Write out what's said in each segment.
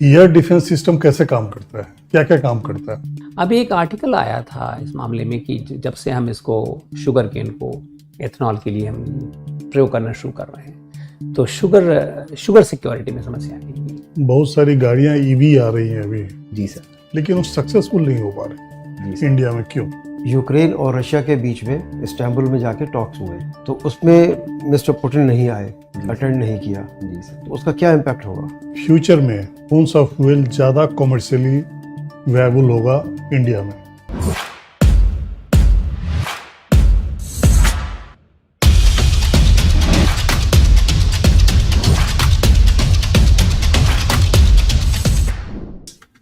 Air defence system कैसे काम करता है, क्या क्या काम करता है? अभी एक आर्टिकल आया था इस मामले में कि जब से हम इसको शुगर केन को एथेनॉल के लिए हम प्रयोग करना शुरू कर रहे हैं तो शुगर सिक्योरिटी में समस्या नहीं है। बहुत सारी गाड़ियां ईवी आ रही हैं अभी, जी सर। लेकिन वो सक्सेसफुल नहीं हो पा रहे जी सर। इंडिया में, क्यों? यूक्रेन और रशिया के बीच में इस्तांबुल में जाके टॉक्स हुए तो उसमें मिस्टर पुतिन नहीं आए, अटेंड नहीं किया। जी सर। तो उसका क्या इम्पैक्ट होगा? फ्यूचर में कौन सा फ्यूल ज्यादा कमर्शियली वायबल होगा इंडिया में?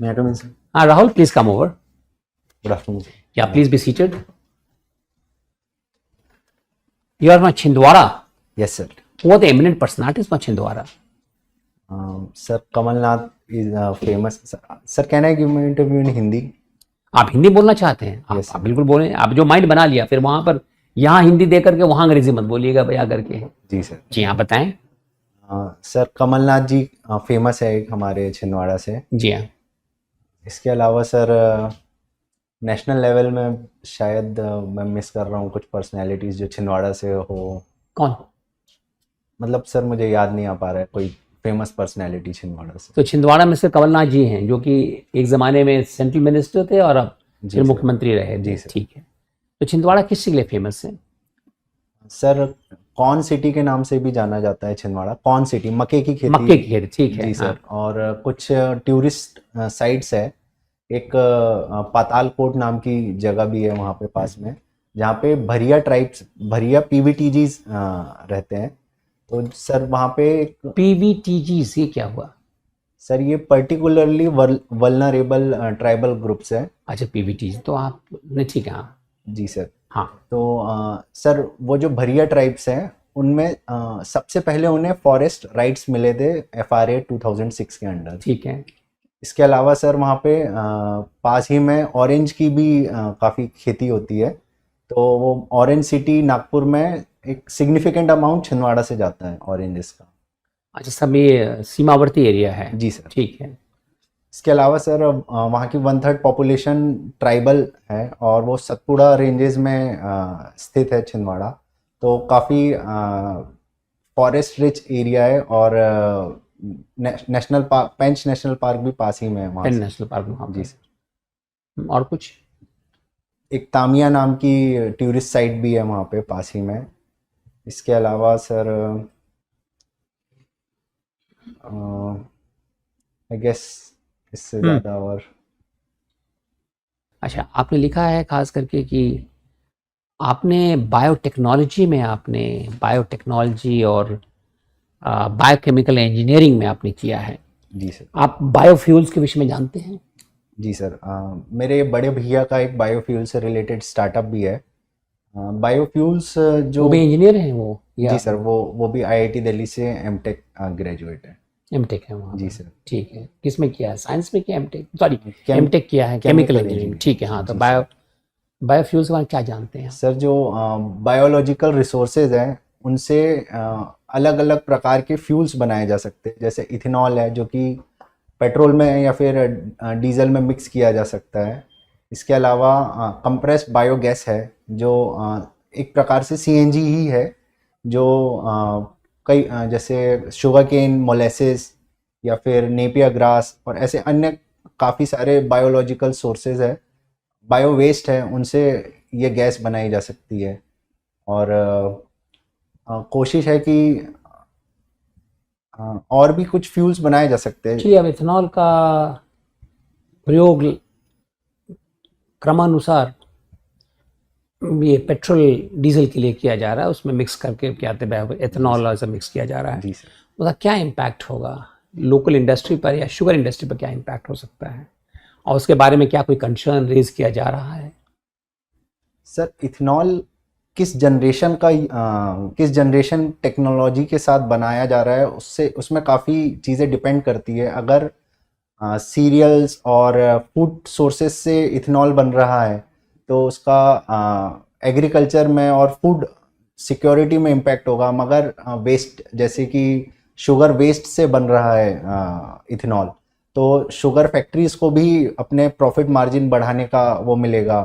May I come in, sir? Rahul, please come over. Good afternoon, sir. Yeah, please be seated. You are from Chhindwara. Yes, sir. Who are the eminent personalities from Chhindwara? Sir, Kamal Nath is famous. Sir, can I give my interview in Hindi? आप हिंदी बोलना चाहते हैं? Yes, आप बिल्कुल बोलें। आप जो mind बना लिया फिर वहां पर यहाँ हिंदी दे करके वहां अंग्रेजी मत बोलिएगा भैया करके। जी सर। जी हाँ, बताएं। सर, कमलनाथ जी फेमस है एक हमारे छिंदवाड़ा से। जी हाँ। इसके अलावा सर नेशनल लेवल में शायद मैं मिस कर रहा हूँ कुछ पर्सनैलिटीज जो छिंदवाड़ा से हो। कौन? मतलब सर मुझे याद नहीं आ पा रहा है कोई फेमस पर्सनैलिटी छिंदवाड़ा से। तो छिंदवाड़ा में से कमलनाथ जी हैं जो कि एक ज़माने में सेंट्रल मिनिस्टर थे और अब जी फिर सर। मुख्यमंत्री रहे। जी सर। ठीक है। तो छिंदवाड़ा किस चीज़ के लिए फेमस है? सर कौन सिटी के नाम से भी जाना जाता है छिंदवाड़ा। कौन सिटी, मक्के की खेती। मक्के की खेती, ठीक है। जी सर। हाँ। और कुछ टूरिस्ट साइट्स है। एक पातालकोट नाम की जगह भी है वहाँ पे पास में, जहाँ पे भरिया ट्राइब्स, भरिया पीवीटीजीज रहते हैं। तो सर वहाँ पे पीवीटीजीज ये क्या हुआ? सर ये पर्टिकुलरली वल्नरेबल ट्राइबल ग्रुप्स है। अच्छा, पीवीटीज तो आपने, ठीक है। हाँ। जी सर। हाँ। तो सर वो जो भरिया ट्राइब्स हैं उनमें सबसे पहले उन्हें फॉरेस्ट राइट्स मिले थे FRA 2006 के अंडर। ठीक है। इसके अलावा सर वहाँ पे पास ही में ऑरेंज की भी काफ़ी खेती होती है। तो वो ऑरेंज सिटी नागपुर में एक सिग्निफिकेंट अमाउंट छिंदवाड़ा से जाता है ऑरेंजेस का। अच्छा, सब ये सीमावर्ती एरिया है। जी सर। ठीक है। इसके अलावा सर वहाँ की 1/3 पॉपुलेशन ट्राइबल है और वो सतपुड़ा रेंजेस में स्थित है छिंदवाड़ा। तो काफ़ी फॉरेस्ट रिच एरिया है और नेशनल पार्क, पेंच नेशनल पार्क भी पास ही में है वहाँ पेन से। नेशनल पार्क वहाँ जी पे। सर। और कुछ? एक तामिया नाम की टूरिस्ट साइट भी है वहाँ पे पास ही में। इसके अलावा सर आई गेस इससे ज़्यादा और अच्छा, आपने लिखा है खास करके कि आपने बायोटेक्नोलॉजी और बायोकेमिकल इंजीनियरिंग में आपने किया है। जी सर। आप बायोफ्यूल्स के विषय में जानते हैं? जी सर। मेरे बड़े भैया का एक बायोफ्यूल से रिलेटेड स्टार्टअप भी है। बायोफ्यूल्स जो वो भी इंजीनियर हैं वो, या? जी सर, वो भी IIT दिल्ली से एमटेक ग्रेजुएट है। एमटेक है वहाँ? जी सर। ठीक है। किसमें किया है? साइंस में किया एमटेक? सॉरी, केम- एमटेक किया है केमिकल इंजीनियरिंग। ठीक है। हाँ, तो जी बायोफ्यूल्स के बारे में क्या जानते हैं? सर जो बायोलॉजिकल रिसोर्सेज हैं उनसे अलग अलग प्रकार के फ्यूल्स बनाए जा सकते हैं। जैसे इथेनॉल है जो कि पेट्रोल में या फिर डीजल में मिक्स किया जा सकता है। इसके अलावा कंप्रेस्ड बायोगैस है जो एक प्रकार से CNG ही है, जो कई जैसे शुगर केन मोलेसेस या फिर नेपियर ग्रास और ऐसे अन्य काफ़ी सारे बायोलॉजिकल सोर्सेज है, बायो वेस्ट है, उनसे ये गैस बनाई जा सकती है। और कोशिश है कि और भी कुछ फ्यूल्स बनाए जा सकते हैं। एक्चुअली अब इथेनॉल का प्रयोग क्रमानुसार ये पेट्रोल डीजल के लिए किया जा रहा है, उसमें मिक्स करके क्या कहते हैं एथेनॉल ऐसा मिक्स किया जा रहा है। जी सर। उसका क्या इम्पैक्ट होगा लोकल इंडस्ट्री पर या शुगर इंडस्ट्री पर? क्या इम्पैक्ट हो सकता है और उसके बारे में क्या कोई कंसर्न रेज किया जा रहा है? सर इथेनॉल किस जनरेशन टेक्नोलॉजी के साथ बनाया जा रहा है उसमें काफ़ी चीज़ें डिपेंड करती है। अगर सीरियल्स और फूड सोर्सेज से इथेनॉल बन रहा है तो उसका एग्रीकल्चर में और फूड सिक्योरिटी में इम्पैक्ट होगा। मगर वेस्ट जैसे कि शुगर वेस्ट से बन रहा है इथेनॉल, तो शुगर फैक्ट्रीज को भी अपने प्रॉफिट मार्जिन बढ़ाने का वो मिलेगा,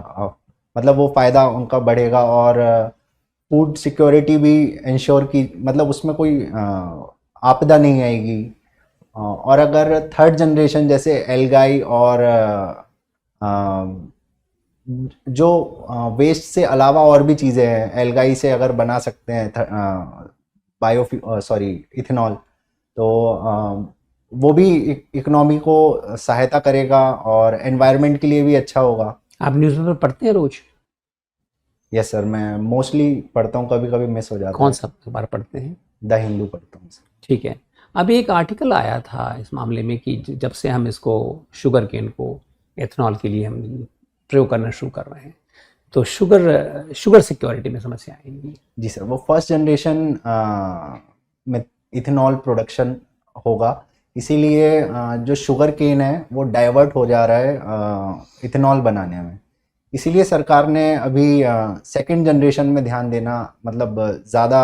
मतलब वो फ़ायदा उनका बढ़ेगा, और फूड सिक्योरिटी भी इंश्योर की, मतलब उसमें कोई आपदा नहीं आएगी। और अगर थर्ड जनरेशन जैसे एल्गाई और जो वेस्ट से अलावा और भी चीज़ें हैं, एल्गाई से अगर बना सकते हैं इथेनॉल, तो वो भी इकोनॉमी को सहायता करेगा और एनवायरनमेंट के लिए भी अच्छा होगा। आप न्यूज़पेपर पढ़ते हैं रोज? यस सर, मैं मोस्टली पढ़ता हूँ, कभी कभी मिस हो जाता कौन है। सा अखबार पढ़ते हैं? द हिंदू पढ़ता हूँ सर। ठीक है। अभी एक आर्टिकल आया था इस मामले में कि जब से हम इसको शुगर केन को एथेनॉल के लिए हम प्रयोग करना शुरू कर रहे हैं, तो शुगर सिक्योरिटी में समस्या आएगी। जी सर, वो फर्स्ट जनरेशन में इथेनॉल प्रोडक्शन होगा, इसीलिए जो शुगर केन है वो डाइवर्ट हो जा रहा है इथेनॉल बनाने में। इसीलिए सरकार ने अभी सेकंड जनरेशन में ध्यान देना, मतलब ज़्यादा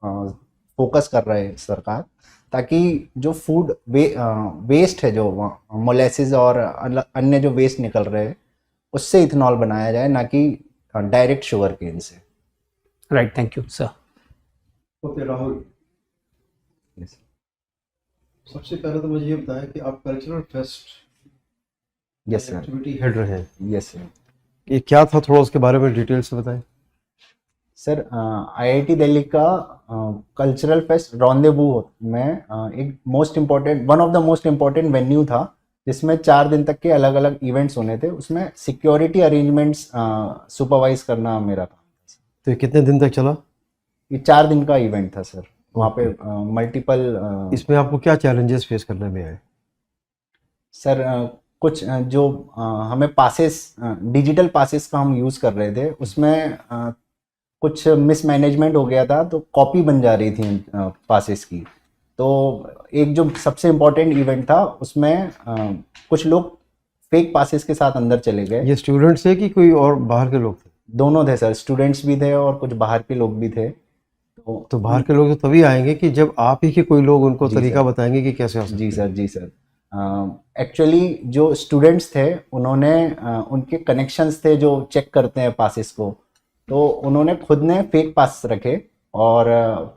फोकस कर रहा है सरकार, ताकि जो फूड वेस्ट है, जो मोलेसिस और अन्य जो वेस्ट निकल रहे हैं, उससे इथेनॉल बनाया जाए, ना कि डायरेक्ट शुगर केन से। Right, thank you sir. Okay Rahul, सबसे पहले तो मुझे ये बताएं कि आप cultural fest yes sir. Activity head रहे हैं, यस सर। ये क्या था, थोड़ा उसके बारे में डिटेल से बताएं। सर, आईआईटी दिल्ली का कल्चरल फेस्ट रॉन्डेवू में एक one of the most important venue था, जिसमें 4 दिन तक के अलग अलग इवेंट्स होने थे। उसमें सिक्योरिटी अरेंजमेंट्स सुपरवाइज करना मेरा काम था। तो ये कितने दिन तक चला? ये 4 दिन का इवेंट था सर। वहाँ पे मल्टीपल इसमें आपको क्या चैलेंजेस फेस करने में आए? सर, कुछ जो हमें पासेस, डिजिटल पासेस का हम यूज़ कर रहे थे, उसमें कुछ मिसमैनेजमेंट हो गया था, तो कॉपी बन जा रही थी पासेस की। तो एक जो सबसे इम्पोर्टेंट इवेंट था, उसमें कुछ लोग फेक पासेस के साथ अंदर चले गए। ये स्टूडेंट्स थे कि कोई और बाहर के लोग थे? दोनों थे सर, स्टूडेंट्स भी थे और कुछ बाहर के लोग भी थे। तो बाहर के लोग तो तभी आएंगे कि जब आप ही के कोई लोग उनको जी तरीका सर। बताएंगे कि कैसे हो सकता जी है। सर, जी सर। एक्चुअली जो स्टूडेंट्स थे, उन्होंने उनके कनेक्शंस थे जो चेक करते हैं पासेस को, तो उन्होंने खुद ने फेक पास रखे और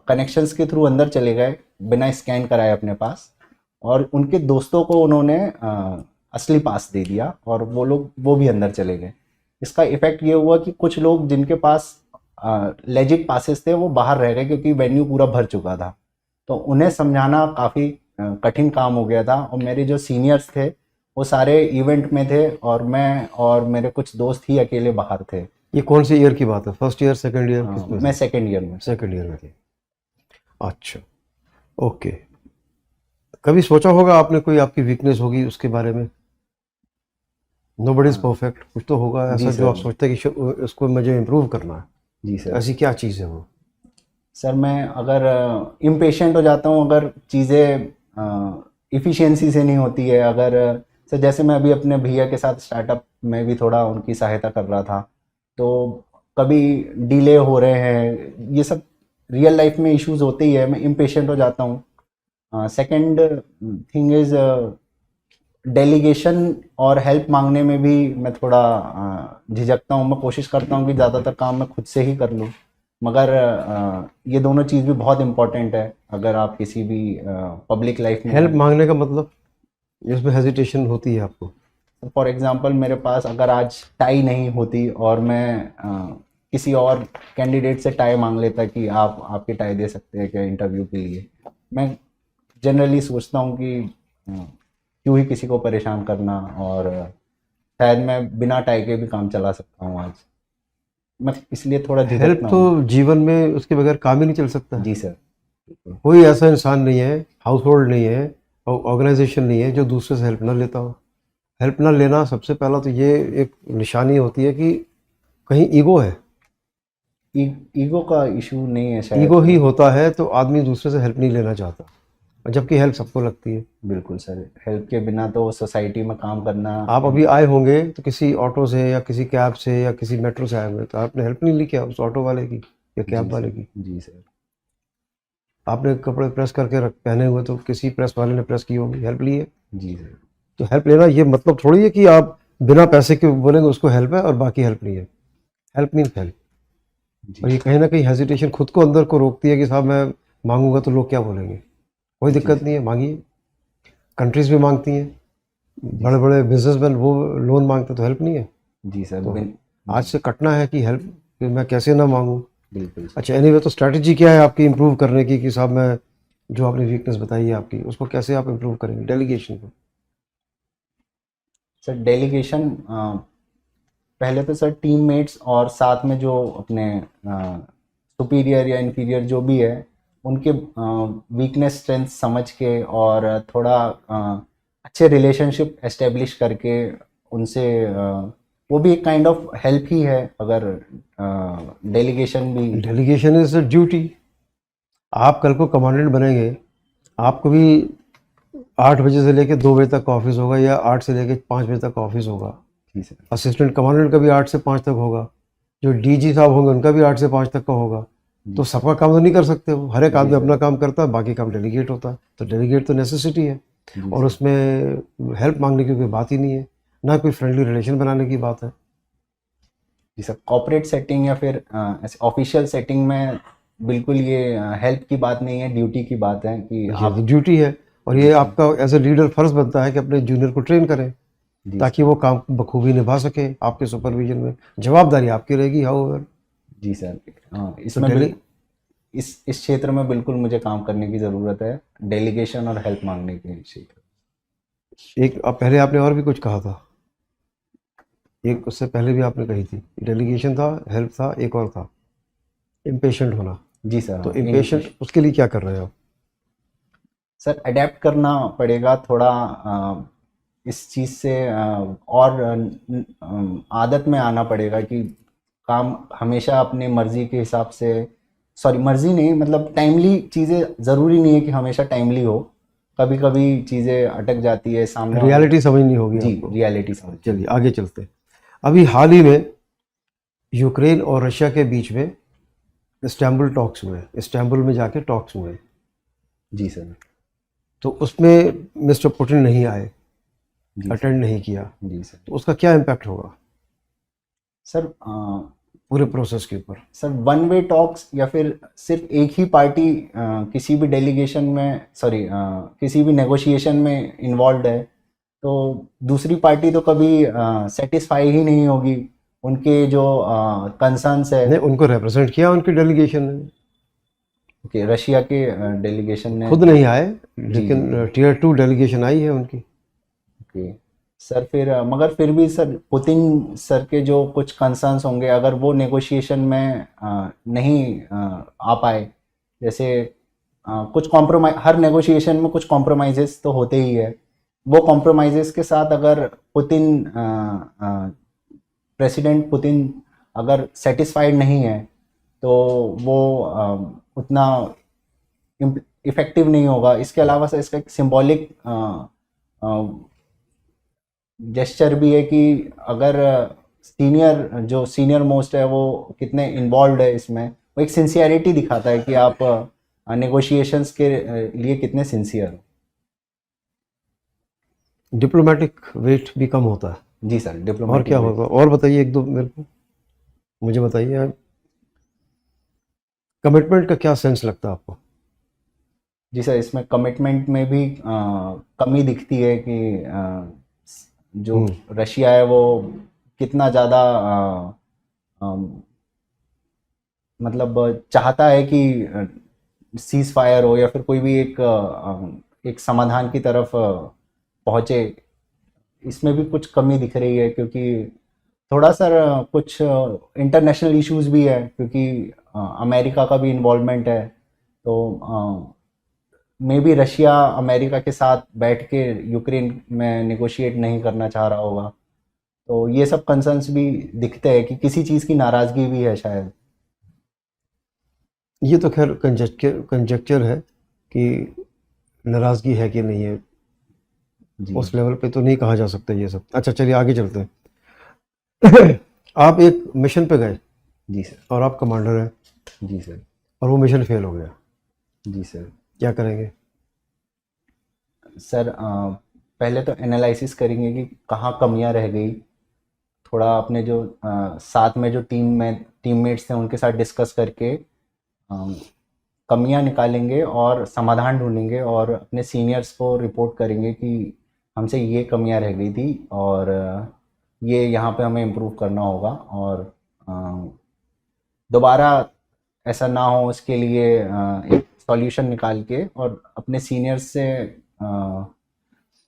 कनेक्शंस के थ्रू अंदर चले गए बिना स्कैन कराए अपने पास, और उनके दोस्तों को उन्होंने असली पास दे दिया, और वो भी अंदर चले गए। इसका इफेक्ट ये हुआ कि कुछ लोग जिनके पास लेजिट पासेस थे, वो बाहर रह गए, क्योंकि वेन्यू पूरा भर चुका था। तो उन्हें समझाना काफ़ी कठिन काम हो गया था, और मेरे जो सीनियर्स थे वो सारे इवेंट में थे, और मैं और मेरे कुछ दोस्त ही अकेले बाहर थे। ये कौन से ईयर की बात है? First year, second year? किसमें? मैं सेकंड ईयर में। सेकंड ईयर में थे। अच्छा, ओके। कभी सोचा होगा आपने कोई आपकी वीकनेस होगी उसके बारे में? नोबडी इज परफेक्ट, कुछ तो होगा जी ऐसा सर। जो आप सोचते हैं कि इसको मुझे इम्प्रूव करना है। जी सर। ऐसी क्या चीज़ है वो? सर, मैं अगर इम्पेशेंट हो जाता हूँ, अगर चीज़ें इफ़िशियंसी से नहीं होती है, अगर सर जैसे मैं अभी अपने भैया के साथ स्टार्टअप में भी थोड़ा उनकी सहायता कर रहा था, तो कभी डिले हो रहे हैं, ये सब रियल लाइफ में इश्यूज होते ही है, मैं इम्पेशेंट हो जाता हूँ। सेकंड थिंग इज़ डेलीगेशन और हेल्प मांगने में भी मैं थोड़ा झिझकता हूँ। मैं कोशिश करता हूँ कि ज़्यादातर काम मैं खुद से ही कर लूँ, मगर ये दोनों चीज़ भी बहुत इम्पोर्टेंट है अगर आप किसी भी पब्लिक लाइफ में। हेल्प मांगने का मतलब इसमें हेजिटेशन होती है आपको? फॉर एग्जांपल, मेरे पास अगर आज टाई नहीं होती और मैं किसी और कैंडिडेट से टाई मांग लेता कि आप आपकी टाई दे सकते हैं क्या इंटरव्यू के लिए, मैं जनरली सोचता हूँ कि क्यों ही किसी को परेशान करना, और शायद मैं बिना टाई के भी काम चला सकता हूँ आज। मैं इसलिए थोड़ा हेल्प झिझकता तो हूँ। जीवन में उसके बगैर काम ही नहीं चल सकता। जी सर। कोई ऐसा इंसान नहीं है, हाउस होल्ड नहीं है, ऑर्गेनाइजेशन नहीं है जो दूसरे से हेल्प ना लेता हो। हेल्प ना लेना, सबसे पहला तो ये एक निशानी होती है कि कहीं ईगो है। ईगो का इशू नहीं है शायद। ईगो ही होता है तो आदमी दूसरे से हेल्प नहीं लेना चाहता, और जबकि हेल्प सबको लगती है। बिल्कुल सर, हेल्प के बिना तो सोसाइटी में काम करना। आप अभी आए होंगे तो किसी ऑटो से या किसी कैब से या किसी मेट्रो से आए होंगे, तो आपने हेल्प नहीं ली क्या उस ऑटो वाले की या कैब वाले की? जी सर। आपने कपड़े प्रेस करके पहने हुए, तो किसी प्रेस वाले ने प्रेस की होगी, हेल्प ली है। जी सर। तो हेल्प लेना ये मतलब थोड़ी है कि आप बिना पैसे के बोलेंगे उसको हेल्प है और बाकी हेल्प नहीं है। Help mean help. और ये कहीं ना कहीं हेजिटेशन खुद को अंदर को रोकती है कि साहब मैं मांगूंगा तो लोग क्या बोलेंगे। कोई दिक्कत नहीं है, मांगिए। कंट्रीज भी मांगती हैं, बड़े बड़े बिजनेसमैन वो लोन मांगते तो हेल्प नहीं है। जी सर, तो आज से कटना है कि हेल्प कि मैं कैसे ना मांगूं। बिल्कुल। अच्छा एनीवे, तो स्ट्रैटेजी क्या है आपकी इम्प्रूव करने की कि साहब मैं जो आपने वीकनेस बताई है आपकी उसको कैसे आप इम्प्रूव करेंगे डेलीगेशन को? सर डेलीगेशन, पहले तो सर टीममेट्स और साथ में जो अपने सुपीरियर या इन्फीरियर जो भी है उनके वीकनेस स्ट्रेंथ समझ के और थोड़ा अच्छे रिलेशनशिप एस्टेब्लिश करके उनसे वो भी एक काइंड ऑफ हेल्प ही है। अगर डेलीगेशन भी, डेलीगेशन इज ड्यूटी। आप कल को कमांडेंट बनेंगे, आपको भी 8 बजे से लेकर 2 बजे तक ऑफिस होगा या 8 से लेकर 5 बजे तक ऑफिस होगा। जी सर, असिस्टेंट कमांडेंट का भी 8 से 5 तक होगा, जो डीजी साहब होंगे उनका भी 8 से 5 तक का होगा। तो सबका काम तो नहीं कर सकते वो, हर एक आदमी अपना काम करता है, बाकी काम डेलीगेट होता है। तो डेलीगेट तो नेसेसिटी है और उसमें हेल्प मांगने की कोई बात ही नहीं है, ना कोई फ्रेंडली रिलेशन बनाने की बात है। जी सर। कॉर्पोरेट सेटिंग या फिर ऐसे ऑफिशियल सेटिंग में बिल्कुल ये हेल्प की बात नहीं है, ड्यूटी की बात है कि ये आप, तो ड्यूटी है और ये आपका एज ए लीडर फर्ज बनता है कि अपने जूनियर को ट्रेन करें ताकि वो काम बखूबी निभा सके आपके सुपरविजन में। जवाबदारी आपकी रहेगी। हाउ जी सर, इसमें इस क्षेत्र में बिल्कुल मुझे काम करने की ज़रूरत है, डेलीगेशन और हेल्प मांगने के क्षेत्र। एक अब पहले आपने और भी कुछ कहा था, एक उससे पहले भी आपने कही थी, डेलीगेशन था, हेल्प था, एक और था इम्पेशेंट होना। जी सर। तो इम्पेशेंट उसके लिए क्या कर रहे हो आप? सर अडेप्ट करना पड़ेगा थोड़ा, इस चीज़ से और आदत में आना पड़ेगा कि काम हमेशा अपने मर्जी के हिसाब से, सॉरी मर्जी नहीं, मतलब टाइमली चीज़ें ज़रूरी नहीं है कि हमेशा टाइमली हो, कभी कभी चीज़ें अटक जाती है सामने। रियलिटी समझनी होगी जी, आपको। रियलिटी समझ। चलिए आगे चलते हैं। अभी हाल ही में यूक्रेन और रशिया के बीच में इस्तांबुल टॉक्स हुए, इस्तांबुल में जाके टॉक्स हुए। जी सर। तो उसमें मिस्टर पुतिन नहीं आए, जी अटेंड नहीं किया। जी सर। तो उसका क्या इम्पैक्ट होगा सर पूरे प्रोसेस के ऊपर? सर वन वे टॉक्स या फिर सिर्फ एक ही पार्टी किसी भी डेलीगेशन में, सॉरी किसी भी नेगोशिएशन में इन्वॉल्व है तो दूसरी पार्टी तो कभी सेटिस्फाई ही नहीं होगी। उनके जो कंसर्न्स है, ने उनको रिप्रेजेंट किया उनकी डेलीगेशन ने, ओके, रशिया के डेलीगेशन ने खुद नहीं आए लेकिन टीयर 2 डेलीगेशन आई है उनकी। ओके सर, फिर मगर फिर भी सर पुतिन सर के जो कुछ कंसर्न्स होंगे, अगर वो नेगोशिएशन में नहीं आ पाए, जैसे कुछ कॉम्प्रोमाइज, हर नेगोशिएशन में कुछ कॉम्प्रोमाइजेस तो होते ही है, वो कॉम्प्रोमाइजेस के साथ अगर पुतिन प्रेसिडेंट पुतिन अगर सेटिस्फाइड नहीं है तो वो उतना इफेक्टिव नहीं होगा। इसके अलावा सर इसका एक सिंबॉलिक जेस्चर भी है कि अगर सीनियर मोस्ट है वो कितने इन्वॉल्व है इसमें, वो एक सिंसियरिटी दिखाता है कि आप नेगोशिएशंस के लिए कितने सिंसियर हो। डिप्लोमेटिक वेट भी कम होता है। जी सर, और डिप्लोमेटिक क्या होगा और बताइए, एक दो मेरे को मुझे बताइए, कमिटमेंट का क्या सेंस लगता है आपको? जी सर, इसमें कमिटमेंट में भी कमी दिखती है कि जो रशिया है वो कितना ज़्यादा मतलब चाहता है कि सीज फायर हो या फिर कोई भी एक समाधान की तरफ पहुँचे। इसमें भी कुछ कमी दिख रही है क्योंकि थोड़ा सर कुछ इंटरनेशनल इश्यूज भी है, क्योंकि अमेरिका का भी इन्वॉल्वमेंट है, तो मे बी रशिया अमेरिका के साथ बैठ के यूक्रेन में नेगोशिएट नहीं करना चाह रहा होगा। तो ये सब कंसर्न्स भी दिखते हैं कि किसी चीज़ की नाराज़गी भी है शायद। ये तो खैर कंजेक्चर है कि नाराज़गी है कि नहीं है, जी उस लेवल पे तो नहीं कहा जा सकता ये सब। अच्छा चलिए आगे चलते हैं। आप एक मिशन पे गए जी सर। और आप कमांडर हैं जी सर। और वो मिशन फेल हो गया, जी सर। क्या करेंगे? सर पहले तो एनालिसिस करेंगे कि कहाँ कमियां रह गई, थोड़ा अपने जो साथ में जो टीममेट्स थे उनके साथ डिस्कस करके कमियां निकालेंगे और समाधान ढूंढेंगे और अपने सीनियर्स को रिपोर्ट करेंगे कि हमसे ये कमियां रह गई थी और ये यहाँ पे हमें इम्प्रूव करना होगा और दोबारा ऐसा ना हो इसके लिए एक सॉल्यूशन निकाल के और अपने सीनियर्स से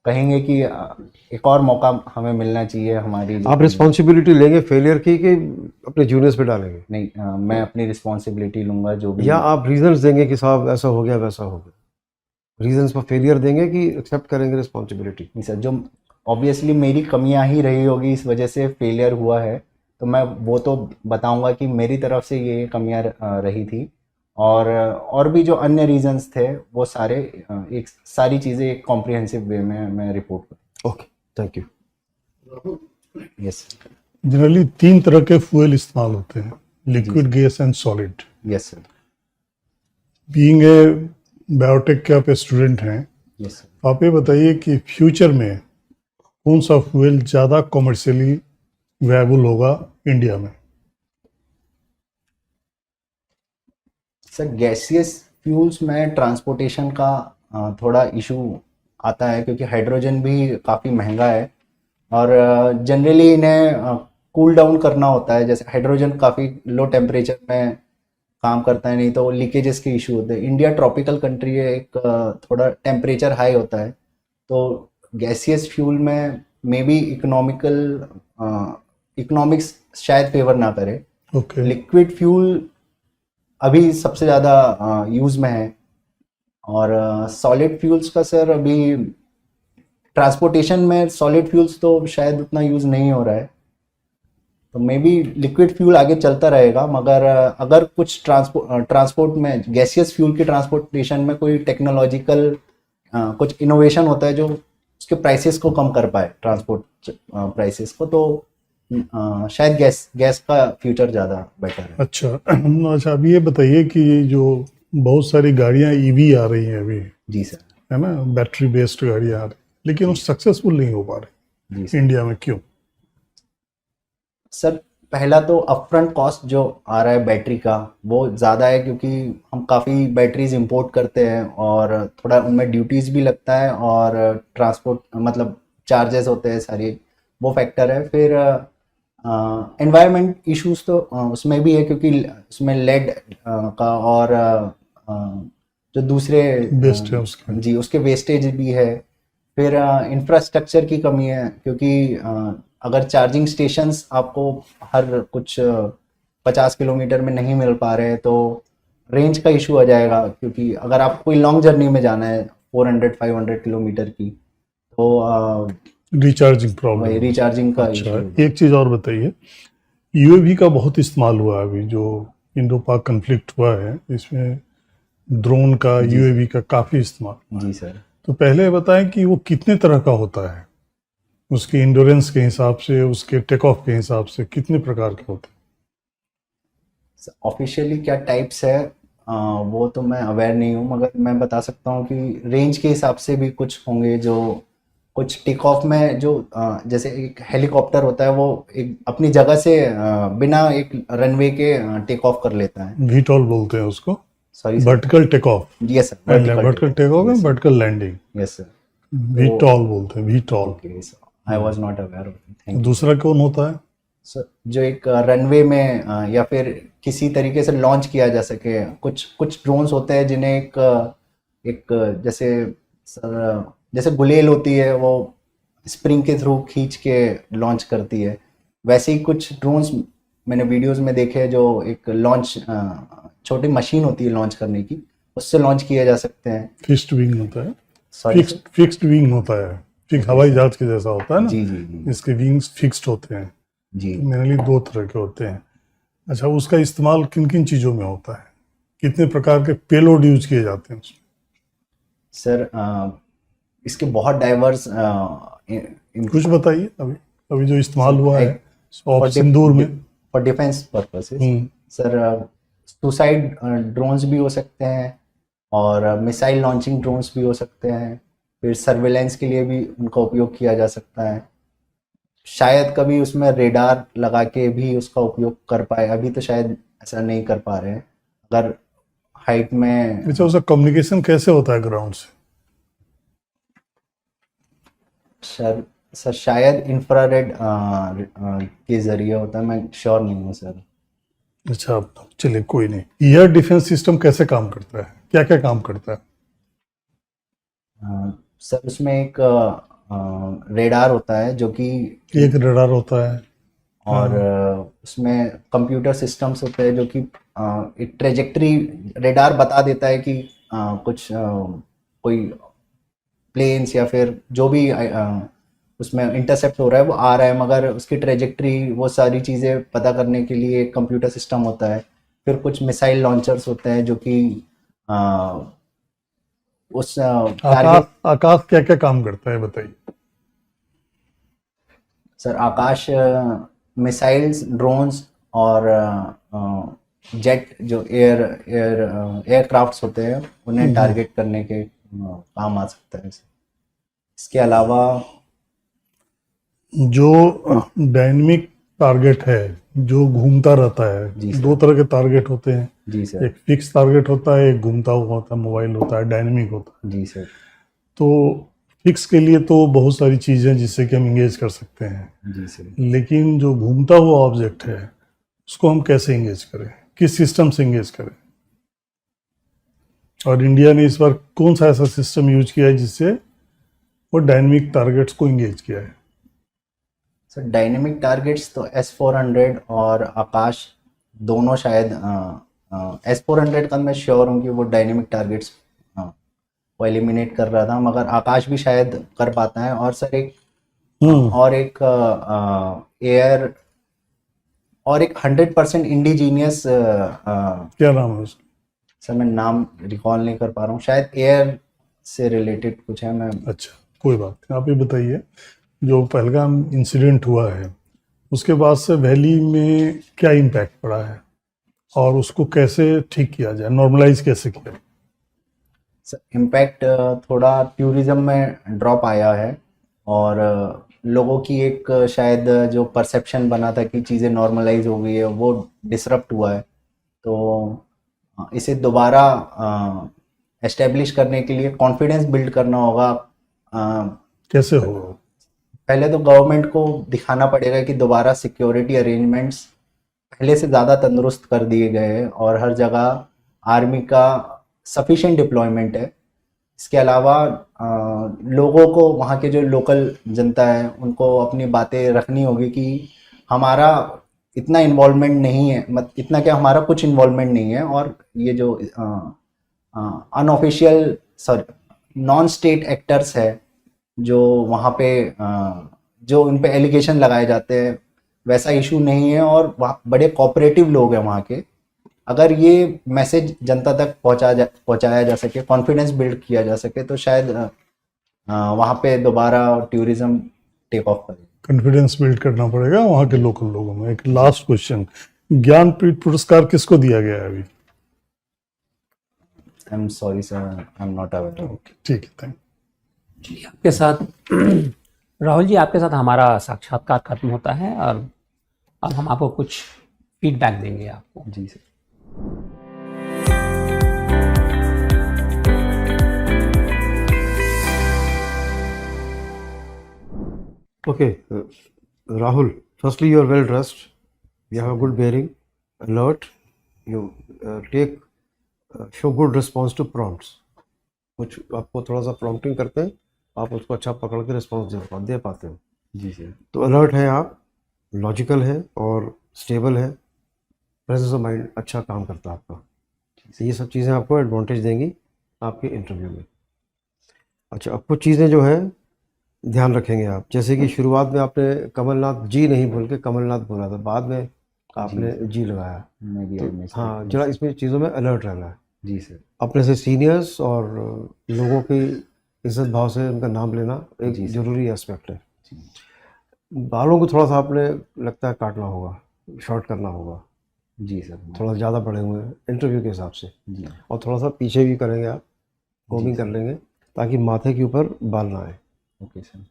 कहेंगे कि एक और मौका हमें मिलना चाहिए हमारी। आप रिस्पॉन्सिबिलिटी लेंगे फेलियर की कि अपने जूनियर्स पे डालेंगे? नहीं, मैं अपनी रिस्पॉन्सिबिलिटी लूँगा जो भी। या आप रीजंस देंगे कि साहब ऐसा हो गया वैसा हो गया, रीजंस फॉर फेलियर देंगे कि एक्सेप्ट करेंगे रिस्पॉन्सिबिलिटी? नहीं सर, जो ऑब्वियसली मेरी कमियां ही रही होगी इस वजह से फेलियर हुआ है, तो मैं वो तो बताऊंगा कि मेरी तरफ से ये कमियां रही थी और भी जो अन्य रीजंस थे वो सारे एक सारी चीज़ें एक कॉम्प्रिहेंसिव वे में मैं रिपोर्ट करूँ। Okay, thank you. Yes generally 3 तरह के फ्यूल इस्तेमाल होते हैं, liquid, gas and solid. Yes sir. Being a biotech के आप स्टूडेंट हैं, यस सर। आप ये बताइए कि फ्यूचर में कौन सा फ्यूल ज़्यादा कमर्शियली वायबल होगा इंडिया में? सर, गैसियस फ्यूल्स में ट्रांसपोर्टेशन का थोड़ा इशू आता है क्योंकि हाइड्रोजन भी काफ़ी महंगा है और जनरली इन्हें कूल डाउन करना होता है। जैसे हाइड्रोजन काफ़ी लो टेम्परेचर में काम करता है, नहीं तो लीकेजेस के इशू होते हैं। इंडिया ट्रॉपिकल कंट्री है, एक थोड़ा टेम्परेचर हाई होता है, तो गैसियस फ्यूल में मे बी इकोनॉमिक्स शायद फेवर ना करे। ओके। लिक्विड फ्यूल अभी सबसे ज़्यादा यूज़ में है और सॉलिड फ्यूल्स का सर अभी ट्रांसपोर्टेशन में सॉलिड फ्यूल्स तो शायद उतना यूज़ नहीं हो रहा है, तो मे बी लिक्विड फ्यूल आगे चलता रहेगा। मगर अगर कुछ ट्रांसपोर्ट में गैसियस फ्यूल के ट्रांसपोर्टेशन में कोई टेक्नोलॉजिकल कुछ इनोवेशन होता है जो उसके प्राइसेस को कम कर पाए, ट्रांसपोर्ट प्राइसेस को, तो शायद गैस का फ्यूचर ज़्यादा बेटर है। अच्छा, अभी ये बताइए कि ये जो बहुत सारी गाड़ियां ईवी आ रही हैं अभी, जी सर। है ना, बैटरी बेस्ड गाड़ियां आ रही, लेकिन वो सक्सेसफुल नहीं हो पा रही जी सर। इंडिया में, क्यों? सर, पहला तो अपफ्रंट कॉस्ट जो आ रहा है बैटरी का वो ज़्यादा है क्योंकि हम काफ़ी बैटरीज इंपोर्ट करते हैं और थोड़ा उनमें ड्यूटीज़ भी लगता है और ट्रांसपोर्ट मतलब चार्जेस होते हैं सारी, वो फैक्टर है। फिर एनवायरनमेंट इश्यूज तो उसमें भी है क्योंकि उसमें लेड का और जो दूसरे वेस्ट है उसके। जी, उसके वेस्टेज भी है। फिर इंफ्रास्ट्रक्चर की कमी है क्योंकि अगर चार्जिंग स्टेशंस आपको हर कुछ 50 किलोमीटर में नहीं मिल पा रहे हैं तो रेंज का इशू आ जाएगा, क्योंकि अगर आपको कोई लॉन्ग जर्नी में जाना है 400-500 किलोमीटर की, तो रिचार्जिंग प्रॉब्लम, रिचार्जिंग का अच्छा, इशू। एक चीज़ और बताइए, यूएवी का बहुत इस्तेमाल हुआ है अभी जो इंडो पाक कन्फ्लिक्ट हुआ है, इसमें ड्रोन का, यूएवी का काफ़ी इस्तेमाल। जी सर। तो पहले बताएं कि वो कितने तरह का होता है, उसकी इंडोरेंस के हिसाब से, उसके टेक ऑफ के हिसाब से कितने प्रकार के होते हैं? ऑफिशियली क्या टाइप्स है वो तो मैं अवेयर नहीं हूँ, मगर मैं बता सकता हूँ कि रेंज के हिसाब से भी कुछ होंगे। जो कुछ टेक ऑफ में जो जैसे एक हेलीकॉप्टर होता है वो एक अपनी जगह से बिना एक रनवे के टेक ऑफ कर लेता है, VTOL बोलते हैं उसको, sorry vertical take off. Yes sir, vertical take off and vertical landing, yes sir, VTOL बोलते हैं, VTOL। Okay, I was not aware of it, thank you. दूसरा कौन होता है? सर, जो एक रनवे में या फिर किसी तरीके से लॉन्च किया जा सके, कुछ ड्रोन्स होते हैं जिन्हें एक जैसे गुलेल होती है वो स्प्रिंग के थ्रू खींच के लॉन्च करती है, वैसे ही कुछ ड्रोन्स मैंने वीडियोस में देखे हैं जो एक लॉन्च छोटी मशीन होती है लॉन्च करने की, उससे लॉन्च किए जा सकते हैं। फिक्स्ड विंग होता है, सॉरी फिक्स्ड विंग होता है, फिक्स हवाई जहाज के जैसा होता है ना, जी जी जी इसके विंग्स फिक्स्ड होते हैं। जी। मेनली 2 तरह के होते हैं। अच्छा, उसका इस्तेमाल किन किन चीज़ों में होता है, कितने प्रकार के पेलोड यूज किए जाते हैं उसमें? सर, इसके बहुत डाइवर्स कुछ बताइए अभी जो इस्तेमाल हुआ है for सिंदूर में। For defence purposes sir, suicide drones भी हो सकते हैं और मिसाइल लॉन्चिंग ड्रोन्स भी हो सकते हैं फिर सर्वेलेंस के लिए भी उनका उपयोग किया जा सकता है। शायद कभी उसमें रेडार लगा के भी उसका उपयोग कर पाए, अभी तो शायद ऐसा नहीं कर पा रहे हैं। अगर हाइट में अच्छा, उसका कम्युनिकेशन कैसे होता है ग्राउंड से? सर शायद इंफ्रारेड के जरिए होता है, मैं श्योर नहीं हूँ सर। अच्छा, चलिए कोई नहीं। एयर डिफेंस सिस्टम कैसे काम करता है, क्या क्या काम करता है? सर उसमें एक रेडार होता है जो कि, एक रडार होता है और उसमें कंप्यूटर सिस्टम्स होते हैं जो कि एक ट्रेजेक्टरी, रेडार बता देता है कि कुछ कोई प्लेन्स या फिर जो भी उसमें इंटरसेप्ट हो रहा है वो आ रहा है, मगर उसकी ट्रेजेक्टरी वो सारी चीज़ें पता करने के लिए एक कंप्यूटर सिस्टम होता है। फिर कुछ मिसाइल लॉन्चर्स होते हैं जो कि उस टारगेट। आकाश क्या क्या काम करता है बताइए। सर आकाश मिसाइल्स, ड्रोन्स और जेट जो एयरक्राफ्ट्स होते हैं उन्हें टारगेट करने के काम आ सकता है। इसके अलावा जो डायनेमिक टारगेट है जो घूमता रहता जी है, सर। दो तरह के टारगेट होते हैं, जी सर। एक फिक्स टारगेट होता है, एक घूमता हुआ होता है, मोबाइल होता है, डायनेमिक होता है। जी सर। तो फिक्स के लिए तो बहुत सारी चीज़ें जिससे कि हम इंगेज कर सकते हैं, जी सर। लेकिन जो घूमता हुआ ऑब्जेक्ट है उसको हम कैसे इंगेज करें, किस सिस्टम से इंगेज करें? और इंडिया ने इस बार कौन सा ऐसा सिस्टम यूज किया है जिससे वो डायनेमिक टारगेट्स को इंगेज किया है? सर डायनेमिक टारगेट्स तो S-400 और आकाश दोनों शायद, S-400 का मैं श्योर हूँ कि वो डायनेमिक टारगेट्स वो एलिमिनेट कर रहा था, मगर आकाश भी शायद कर पाता है। और सर एक और एक एयर और एक 100% इंडिजीनियस, क्या नाम है उसका? सर मैं नाम रिकॉल नहीं कर पा रहा हूँ, शायद एयर से रिलेटेड कुछ है। मैं अच्छा, कोई बात नहीं, आप ये बताइए, जो पहलगाम इंसिडेंट हुआ है उसके बाद से वैली में क्या इम्पैक्ट पड़ा है और उसको कैसे ठीक किया जाए, नॉर्मलाइज कैसे किया जाए? इम्पैक्ट थोड़ा टूरिज्म में ड्रॉप आया है, और लोगों की एक शायद जो परसेप्शन बना था कि चीज़ें नॉर्मलाइज हो गई है वो डिसरप्ट हुआ है। तो इसे दोबारा एस्टेब्लिश करने के लिए कॉन्फिडेंस बिल्ड करना होगा। कैसे हो? पहले तो गवर्नमेंट को दिखाना पड़ेगा कि दोबारा सिक्योरिटी अरेंजमेंट्स पहले से ज़्यादा तंदुरुस्त कर दिए गए हैं और हर जगह आर्मी का सफिशिएंट डिप्लॉयमेंट है। इसके अलावा लोगों को, वहाँ के जो लोकल जनता है उनको अपनी बातें रखनी होगी कि हमारा इतना इन्वॉल्वमेंट नहीं है, इतना क्या, हमारा कुछ इन्वॉल्वमेंट नहीं है, और ये जो अनऑफिशियल नॉन स्टेट एक्टर्स है जो वहाँ पे जो उन पे एलिगेशन लगाए जाते हैं वैसा इशू नहीं है, और वहाँ बड़े कोऑपरेटिव लोग हैं वहाँ के। अगर ये मैसेज जनता तक पहुँचाया जा सके, कॉन्फिडेंस बिल्ड किया जा सके, तो शायद वहाँ पे दोबारा टूरिज्म टेक ऑफ करेगा। कॉन्फिडेंस बिल्ड करना पड़ेगा वहाँ के लोकल लोगों में। एक लास्ट क्वेश्चन, ज्ञानपीठ पुरस्कार किसको दिया गया है अभी? I am sorry sir, I am not aware. Okay, ठीक है, थैंक चलिए, आपके साथ राहुल जी, आपके साथ हमारा साक्षात्कार खत्म होता है और अब हम आपको कुछ फीडबैक देंगे आपको। जी sir. Okay, Rahul, firstly, you are well dressed. You have a good bearing, alert. You show good response to prompts. कुछ आपको थोड़ा सा प्रॉम्प्टिंग करते हैं, आप उसको अच्छा पकड़ के रिस्पॉन्स दे पाते हो। जी सर। तो अलर्ट है आप, लॉजिकल है और स्टेबल है, प्रेजेंस ऑफ माइंड अच्छा काम करता है आपका। ये सब चीज़ें आपको एडवांटेज देंगी आपके इंटरव्यू में। अच्छा, अब कुछ चीज़ें जो है ध्यान रखेंगे आप, जैसे कि शुरुआत में आपने कमलनाथ जी नहीं बोल के कमलनाथ बोला था, बाद में आपने जी लगाया। मैं भी तो हाँ, जरा इसमें चीज़ों में अलर्ट रहना है। जी सर। अपने से सीनियर्स और लोगों की इज्जत भाव से उनका नाम लेना एक जी सर। ज़रूरी एस्पेक्ट है। बालों को थोड़ा सा आपने लगता है काटना होगा, शॉर्ट करना होगा। जी सर। थोड़ा ज़्यादा बढ़े हुए हैं इंटरव्यू के हिसाब से, जी। और थोड़ा सा पीछे भी करेंगे आप, कोमिंग कर लेंगे ताकि माथे के ऊपर बाल ना आए। Okay sir.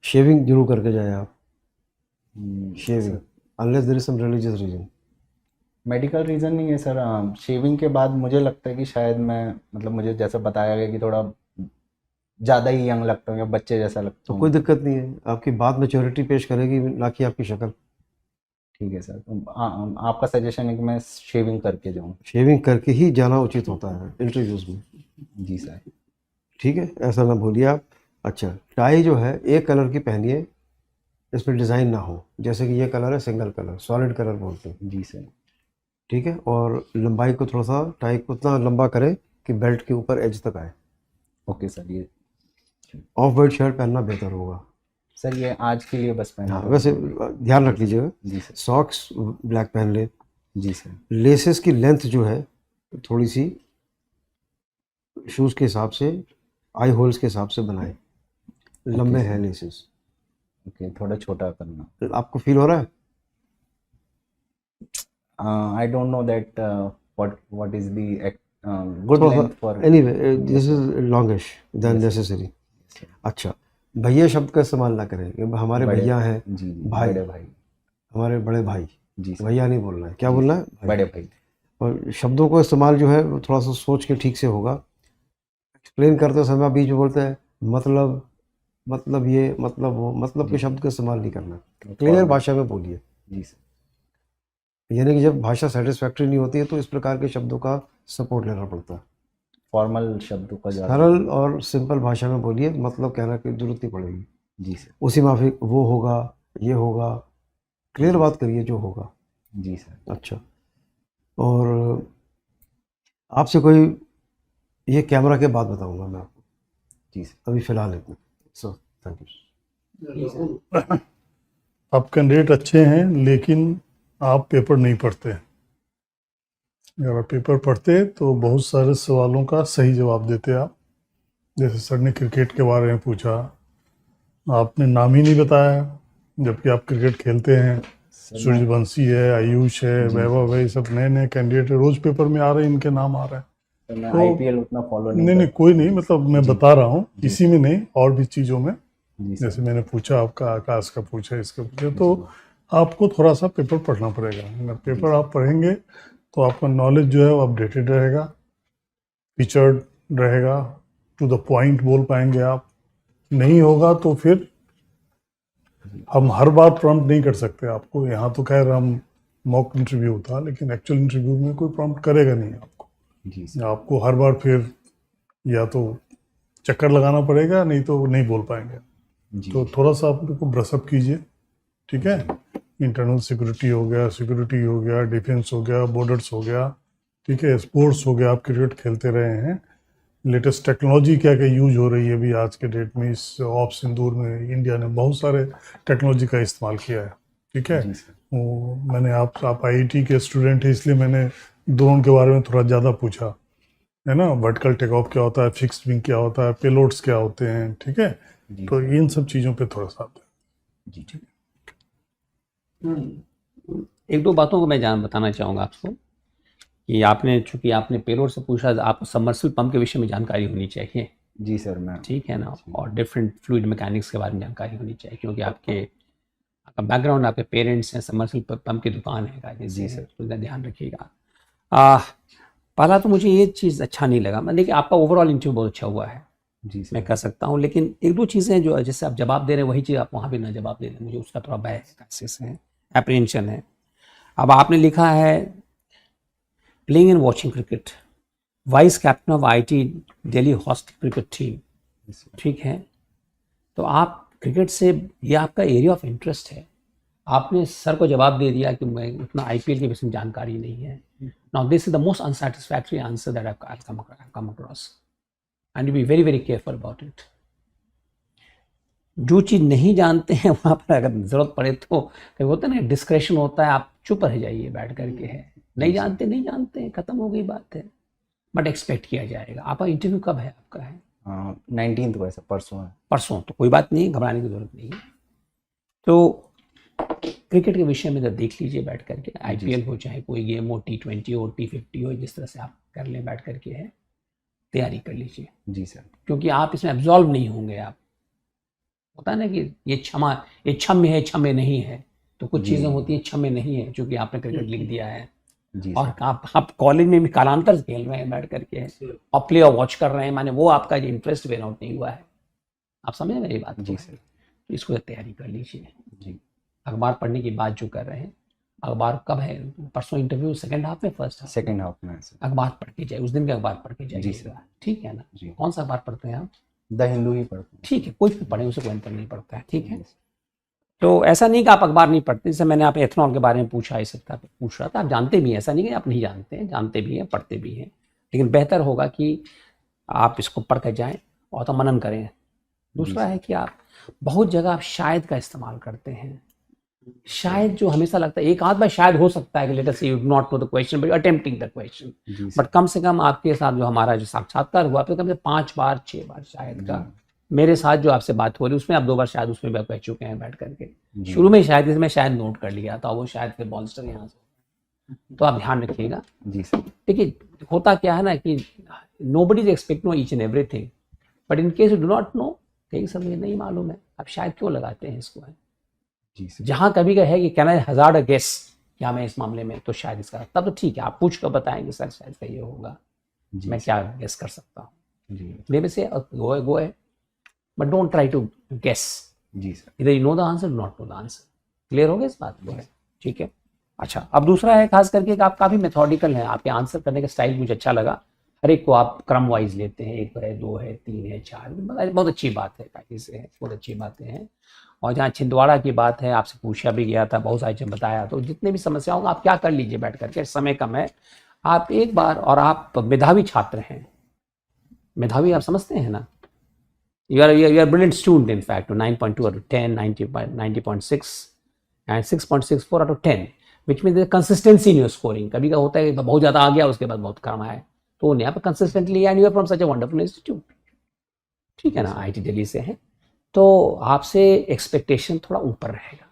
शेविंग जरूर करके जाए आप, shaving, sir, unless there is some religious reason. Medical reason नहीं है सर। शेविंग के बाद मुझे लगता है कि शायद मैं, मतलब मुझे जैसा बताया गया कि थोड़ा ज़्यादा ही यंग लगता हूँ या बच्चे जैसा लगता तो हूँ। कोई दिक्कत नहीं है, आपकी बात मैच्योरिटी पेश करेगी, ना कि आपकी शक्ल। ठीक है सर, तो आपका सजेशन है कि मैं शेविंग करके जाऊँ? शेविंग करके ही जाना उचित होता है इंटरव्यूज में। जी सर। ठीक है, ऐसा ना भूलिए आप। अच्छा, टाई जो है एक कलर की पहनिए, इसमें डिज़ाइन ना हो, जैसे कि ये कलर है सिंगल कलर, सॉलिड कलर बोलते हैं। जी सर। ठीक है, और लंबाई को थोड़ा सा टाई को उतना लंबा करें कि बेल्ट के ऊपर एज तक आए। Okay sir. ये ऑफ वाइट शर्ट पहनना बेहतर होगा। सर ये आज के लिए बस पहना हाँ, था। वैसे ध्यान रख लीजिएगा। जी सर। सॉक्स ब्लैक पहन ले। जी सर। लेसेस की लेंथ जो है थोड़ी सी शूज़ के हिसाब से, आई होल्स के हिसाब से बनाए, लंबे हैं लेसेस। ओके, थोड़ा छोटा करना। आपको फील हो रहा है? I don't know that what is the good थोड़ा length for। सा anyway, this is longish then Yes, sir. Necessary. अच्छा, भैया शब्द का इस्तेमाल ना करें, ये हमारे बड़े- भैया हैं, जी भाई, बड़े भाई। हमारे बड़े भाई। जी सर। भैया नहीं बोलना है, क्या जी बोलना सर, है? भाई। बड़े भाई। और शब्दों को इस्तेमाल जो है वो थोड़ा सा सोच के ठीक से होगा। एक्सप्लेन करते समय आप बीच में बोलते हैं मतलब ये, मतलब वो, मतलब के शब्द का इस्तेमाल नहीं करना। क्लियर भाषा में बोलिए। जी सर। यानी कि जब भाषा सेटिस्फैक्ट्री नहीं होती है तो इस प्रकार के शब्दों का सपोर्ट लेना पड़ता है। फॉर्मल शब्दों का ज़्यादा। सरल और सिंपल भाषा में बोलिए, मतलब कहना की जरूरत नहीं पड़ेगी। जी सर। उसी माफिक वो होगा, ये होगा, क्लियर बात करिए जो होगा। जी सर। अच्छा, और आपसे कोई ये कैमरा के बाद बताऊंगा मैं आपको, जी सर। अभी फिलहाल इतना। So thank you. आप कैंडिडेट अच्छे हैं लेकिन आप पेपर नहीं पढ़ते। अगर आप पेपर पढ़ते तो बहुत सारे सवालों का सही जवाब देते आप। जैसे सर ने क्रिकेट के बारे में पूछा, आपने नाम ही नहीं बताया, जबकि आप क्रिकेट खेलते हैं। सूर्यवंशी है, आयुष है, वैभव है, ये सब नए नए कैंडिडेट रोज पेपर में आ रहे हैं, इनके नाम आ रहे हैं। तो मैं तो आईपीएल उतना फॉलो नहीं नहीं, कोई नहीं, मतलब मैं बता रहा हूँ, जी। इसी में नहीं और भी चीज़ों में। जी सर। जैसे मैंने पूछा आपका, आकाश का पूछा, इसका पूछा, तो आपको थोड़ा सा पेपर पढ़ना पड़ेगा। अगर पेपर आप पढ़ेंगे तो आपका नॉलेज जो है वो अपडेटेड रहेगा, फीचर्ड रहेगा, टू द पॉइंट बोल पाएंगे आप। नहीं होगा तो फिर हम हर बार प्रॉम्प्ट नहीं कर सकते आपको। यहाँ तो खैर हम मॉक इंटरव्यू था, लेकिन एक्चुअल इंटरव्यू में कोई प्रॉम्प्ट करेगा नहीं आपको। जी सर। आपको हर बार फिर या तो चक्कर लगाना पड़ेगा, नहीं तो नहीं बोल पाएंगे। जी। तो थोड़ा सा आप को ब्रशअप कीजिए, ठीक है। इंटरनल सिक्योरिटी हो गया, सिक्योरिटी हो गया, डिफेंस हो गया, बॉर्डर्स हो गया, ठीक है, स्पोर्ट्स हो गया, आप क्रिकेट खेलते रहे हैं। लेटेस्ट टेक्नोलॉजी क्या क्या यूज हो रही है अभी आज के डेट में, इस ऑफ सिंदूर में इंडिया ने बहुत सारे टेक्नोलॉजी का इस्तेमाल किया है, ठीक है। जी सर। वो मैंने आप आईआईटी के स्टूडेंट हैं, इसलिए मैंने ड्रोन के बारे में थोड़ा ज़्यादा पूछा, है ना। वर्टिकल टेक ऑफ क्या होता है, फिक्स्ड विंग क्या होता है, पेलोड्स क्या होते हैं, ठीक है। जी तो इन सब चीज़ों पे थोड़ा सा जी। ठीक। एक दो बातों को मैं बताना चाहूँगा आपको कि आपने, चूंकि आपने पेलोड से पूछा, आपको सबमर्सिबल पंप के विषय में जानकारी होनी चाहिए, जी सर। मैं ठीक है ना, और डिफरेंट फ्लूइड मैकेनिक्स के बारे में जानकारी होनी चाहिए, क्योंकि आपका बैकग्राउंड, आपके पेरेंट्स हैं, सबमर्सिबल पंप की दुकान है गाड़ी से, जी सर। तो ध्यान रखिएगा। पहला तो मुझे ये चीज़ अच्छा नहीं लगा, लेकिन आपका ओवरऑल इंटरव्यू बहुत अच्छा हुआ है, जी सर। मैं कह सकता हूँ। लेकिन एक दो चीज़ें जो जैसे आप जवाब दे रहे हैं, वही चीज़ आप वहाँ भी ना जवाब दे दें, मुझे उसका थोड़ा भय है, एप्रीहेंशन है। अब आपने लिखा है playing and watching cricket, vice captain of IT Delhi host cricket team, ठीक है। तो आप क्रिकेट से, ये आपका एरिया ऑफ इंटरेस्ट है। आपने सर को जवाब दे दिया कि मैं उतना आईपीएल के विषय में जानकारी नहीं है। Now this is the most unsatisfactory answer that I have come across, and you be very very careful about it. जो चीज़ नहीं जानते हैं वहाँ पर अगर ज़रूरत पड़े तो कहीं होता है ना, डिस्क्रेशन होता है, आप चुप रह जाइए बैठ करके, है नहीं जानते नहीं जानते हैं, ख़त्म हो गई बात है, बट एक्सपेक्ट किया जाएगा। आपका इंटरव्यू कब है? आपका है 19th को है सर, परसों है। परसों, तो कोई बात नहीं, घबराने की ज़रूरत नहीं है। तो क्रिकेट के विषय में जब देख लीजिए बैठ करके, आईपीएल हो चाहे कोई गेम हो, T20 हो, T50 हो, जिस तरह से आप कर लें बैठ करके है। तैयारी कर लीजिए, जी सर। क्योंकि आप इसमें एब्जॉल्व नहीं होंगे। आप होता है ना कि ये क्षम्य है, क्षम्य नहीं है, तो कुछ जी। चीज़ें होती हैं क्षम्य नहीं है, क्योंकि आपने क्रिकेट लिख दिया है जी और सर। आप कॉलेज में भी कालांतर खेल रहे हैं बैठ करके और प्ले और वॉच कर रहे हैं, माने वो आपका इंटरेस्ट वेन आउट नहीं हुआ है। आप समझे मेरी बात को? जी सर। तो इसको तैयारी कर लीजिए। जी। अखबार पढ़ने की बात जो कर रहे हैं, अखबार कब है? परसों इंटरव्यू सेकंड हाफ में, फर्स्ट हाफ? सेकंड हाफ में है सर। अखबार पढ़ के जाए, उस दिन का अखबार पढ़ के जी जाइएगा, ठीक है ना? जी। कौन सा अखबार पढ़ते हैं आप? द हिंदू ही पढ़ते हैं। ठीक है, कोई भी पढ़े, उसे कोई अंतर नहीं पड़ता है, ठीक है। तो ऐसा नहीं कि आप अखबार नहीं पढ़ते। जैसे मैंने आप एथनॉल के बारे में पूछा, इस सकता पूछ रहा था, आप जानते भी हैं, ऐसा नहीं कि आप नहीं जानते हैं, जानते भी हैं, पढ़ते भी हैं, लेकिन बेहतर होगा कि आप इसको पढ़ कर जाएँ और तो मनन करें। दूसरा है कि आप बहुत जगह आप शायद का इस्तेमाल करते हैं। शायद जो हमेशा लगता है, एक आध बार शायद हो सकता है कि let us say you do not know the question but attempting the question, जी सर। बट कम से कम आपके साथ जो हमारा जो साक्षात्कार हुआ, तो कम से 5 बार 6 बार शायद का मेरे साथ जो आपसे बात हो रही है, उसमें आप 2 बार शायद उसमें भी आप कह चुके हैं बैठ करके। जी। शुरू में शायद इसमें शायद नोट कर लिया था, वो शायद फिर बॉन्स्टर यहाँ से, तो आप ध्यान रखिएगा। जी सर। देखिए होता क्या है ना कि nobody is expect know each and everything, but in case you do not know things, हमें नहीं मालूम है, आप शायद क्यों लगाते हैं इसको है। जी सर। जहाँ कभी का है कि can I hazard a guess क्या मैं इस मामले में, तो शायद इसका, तब तो ठीक है, आप पूछ कर बताएंगे सर शायद का ये होगा, जी मैं सर। क्या गेस कर सकता हूँ। जी। मे से गो है, but don't try to guess, जी सर। इधर you know the answer, not know the answer. Clear हो गया इस बात को? ठीक है। अच्छा, अब दूसरा है खास करके कि आप काफ़ी मेथोडिकल हैं, आपके आंसर करने का स्टाइल मुझे अच्छा लगा। हर एक को आप क्रम वाइज लेते हैं, 1 है, 2 है, 3 है, 4, बहुत अच्छी बात है, काफ़ी से है, बहुत अच्छी बातें हैं। और जहाँ छिंदवाड़ा की बात है, आपसे पूछा भी गया था, बहुत सारी चीज़ बताया, तो जितने भी समस्याओं का आप क्या कर लीजिए बैठ करके, समय कम है, आप एक बार, और आप मेधावी छात्र हैं, मेधावी आप समझते हैं ना, you are brilliant student in fact, to 9.2 out of 10, 90.6 and 6.64 out of 10, which means there's consistency in your scoring. कभी का होता है बहुत ज़्यादा आ गया, उसके बाद बहुत कम आया, तो नहीं, आप consistently, and you are from such a wonderful institute, ठीक है ना, IIT दिल्ली से है, तो आपसे एक्सपेक्टेशन थोड़ा ऊपर रहेगा,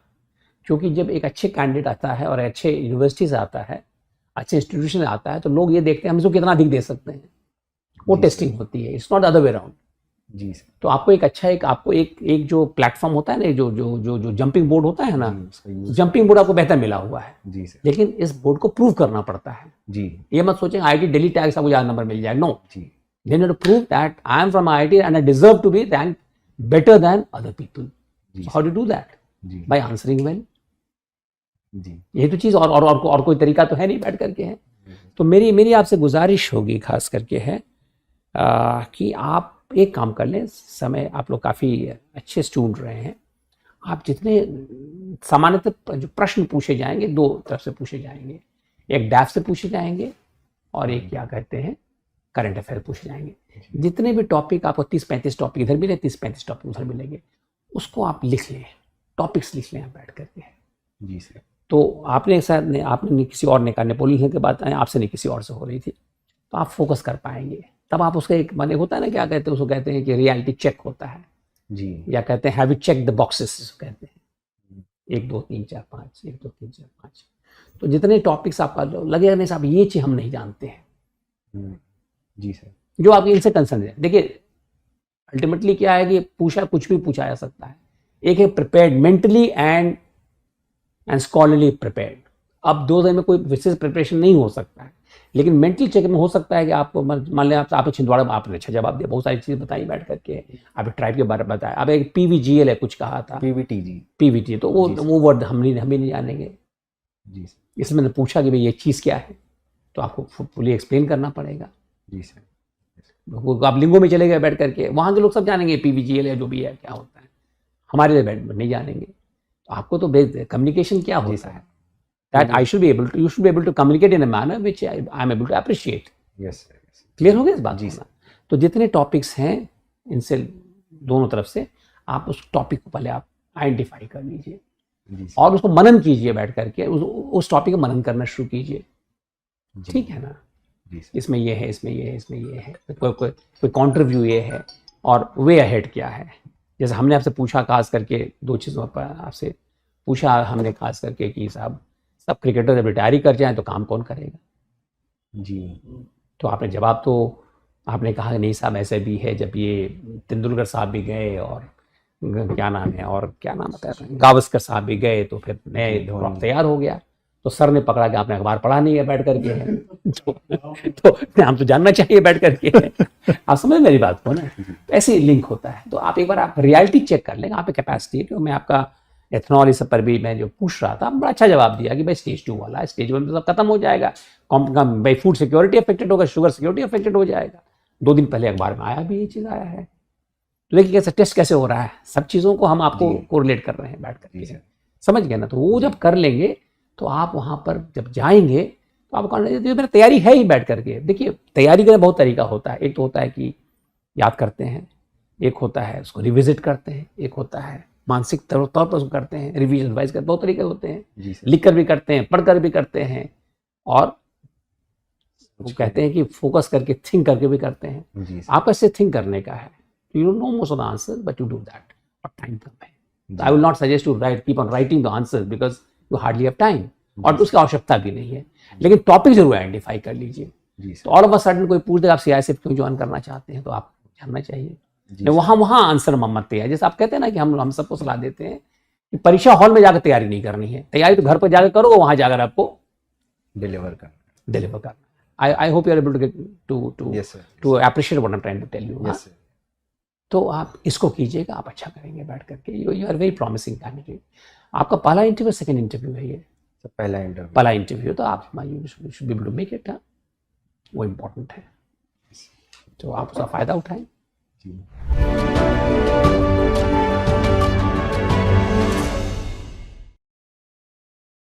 क्योंकि जब एक अच्छे कैंडिडेट आता है और अच्छे यूनिवर्सिटी से आता है, अच्छे इंस्टीट्यूशन से आता है, तो लोग ये देखते हैं हम इसको कितना अधिक दे सकते हैं, वो टेस्टिंग होती है, it's not other way around. जी सर। तो आपको एक अच्छा, आपको एक जो प्लेटफॉर्म होता है ना, जो जो जो जो जंपिंग बोर्ड होता है ना, जंपिंग बोर्ड आपको बेहतर मिला हुआ है। जी सर। लेकिन इस बोर्ड को प्रूव करना पड़ता है। जी। ये मत सोचें IIT दिल्ली टैग से आपको ज़्यादा नंबर मिल जाए, नो, जी। They need to prove that I am from IIT and I deserve to be rank better than other people. How do do that? जी। By answering well. जी। ये तो चीज़, और कोई तरीका तो है नहीं बैठ करके है। तो मेरी आपसे गुजारिश होगी खास करके है कि आप एक काम कर लें, समय आप लोग काफ़ी अच्छे स्टूडेंट रहे हैं, आप जितने सामान्यतः जो प्रश्न पूछे जाएंगे, 2 तरफ से पूछे जाएंगे, एक डैफ से पूछे जाएंगे और एक क्या कहते हैं करंट अफेयर पूछे जाएंगे। जितने भी टॉपिक आपको 30-35 टॉपिक इधर मिले, 30-35 टॉपिक उधर मिलेंगे, उसको आप लिख लें, टॉपिक्स लिख लें बैठ करके। जी सर। तो आपने किसी और ने कहा, नेपोलियन के बाद आपसे नहीं किसी और से हो रही थी, तो आप फोकस कर पाएंगे। तब आप उसका एक माने होता है ना, क्या कहते हैं उसको, कहते हैं कि रियलिटी चेक होता है जी। या कहते हैं have you check the boxes, कहते हैं 1 2 3 4 5, 1 2 3 4 5। तो जितने टॉपिक्स आपका लगेगा नहीं साहब ये चीज़ हम नहीं जानते हैं, जी सर, जो आपके इनसे कंसर्न है। देखिए अल्टीमेटली क्या है कि कुछ भी पूछा जा सकता है। एक है prepared mentally and scholarly prepared. अब 2 दिन में कोई विशेष प्रिपरेशन नहीं हो सकता है, लेकिन मेंटल चेक में हो सकता है कि आपको मान लें आप छिंदवाड़ा में आपने अच्छा जवाब दिया, बहुत सारी चीज़ें बताई बैठ करके, आप ट्राइब के बारे में बताया, आप एक PVGL है कुछ कहा था, PVT जी, PVT, तो वो वर्ड हम नहीं जानेंगे। जी सर, इसमें मैंने पूछा कि भाई ये चीज़ क्या है, तो आपको फुली एक्सप्लेन करना पड़ेगा। जी सर, आप लिंगो में चले गए बैठ करके, वहाँ के लोग सब जानेंगे PVGL है जो भी है क्या होता है, हमारे लिए बैठ नहीं जानेंगे। तो आपको तो कम्युनिकेशन क्या होता है, that you should be able to communicate in a manner which I am able to appreciate. yes sir, yes. Clear हो गया इस बात जी को? तो जितने टॉपिक्स हैं इनसे दोनों तरफ से आप उस टॉपिक को पहले आप आइडेंटिफाई कर लीजिए जी सर, और उसको मनन कीजिए बैठ करके, उस टॉपिक को मनन करना शुरू कीजिए, जी, ठीक है ना। जी सर, इसमें ये है, इसमें ये है, इसमें ये है, कोई कॉन्ट्रीव्यू ये है और वे अहेड क्या है। जैसे हमने आपसे पूछा खास करके 2 चीज़ों पर आपसे पूछा हमने खास करके कि साहब सब क्रिकेटर जब रिटायरी कर जाएं तो काम कौन करेगा, जी, तो आपने जवाब तो आपने कहा कि नहीं साहब ऐसे भी है, जब ये तेंदुलकर साहब भी गए और क्या नाम है, और क्या नाम बता रहे हैं, गावस्कर साहब भी गए, तो फिर नए क्रॉप तैयार हो गया। तो सर ने पकड़ा कि आपने अखबार पढ़ा नहीं है बैठ करके। तो हम तो जानना चाहिए बैठ करके। आप समझ मेरी बात को ना, ऐसे लिंक होता है। तो आप एक बार आप रियलिटी चेक कर लेंगे, आप कैपेसिटी। तो मैं आपका एथनॉल इस सब पर भी मैं जो पूछ रहा था, बड़ा अच्छा जवाब दिया कि भाई स्टेज 2 वाला है, स्टेज 1 में सब खत्म हो जाएगा, भाई फूड सिक्योरिटी अफेक्टेड होगा, शुगर सिक्योरिटी अफेक्टेड हो जाएगा। 2 दिन पहले अखबार में आया भी, ये चीज़ आया है। लेकिन कैसे टेस्ट कैसे हो रहा है, सब चीज़ों को हम आपको कोरिलेट कर रहे हैं बैठ करके, समझ गए ना। तो वो जब कर लेंगे तो आप वहाँ पर जब जाएंगे तो आपको मेरा तैयारी है ही बैठ करके। देखिए तैयारी का बहुत तरीका होता है, एक तो होता है कि याद करते हैं, एक होता है उसको रिविजिट करते हैं, एक होता है मानसिक तौर पर उसको करते हैं, रिवीजन वाइज करते, बहुत तरीके होते हैं। लिख कर भी करते हैं, पढ़ कर भी करते हैं, और वो कहते हैं कि फोकस करके थिंक करके भी करते हैं। आप ऐसे थिंक करने का है, you don't know most of the answer but you do that, और टाइम कम है। I will not suggest to write, keep on writing the answer because you hardly have time, और उसकी आवश्यकता भी नहीं है। लेकिन टॉपिक जरूर आइडेंटिफाई कर लीजिए। तो ऑल ऑफ अ सडन कोई पूछ दे आप सीआईएसएफ क्यों ज्वाइन करना चाहते हैं, तो आप जानना चाहिए। वहां आंसर मत है। जैसे आप कहते हैं ना कि हम सबको सलाह देते हैं कि परीक्षा हॉल में जाकर तैयारी नहीं करनी है, तैयारी तो घर पर जाकर करो, वहां जाकर आपको डिलीवर करना। I hope you are able to get to appreciate what I'm trying to tell you. Yes, sir. तो आप इसको कीजिएगा, आप अच्छा करेंगे बैठ करके। You are very promising candidate. आपका पहला इंटरव्यू, सेकंड इंटरव्यू है ये? पहला इंटरव्यू। तो आप you should be able to make it, वो इम्पोर्टेंट है। तो आप उसका फायदा उठाएं।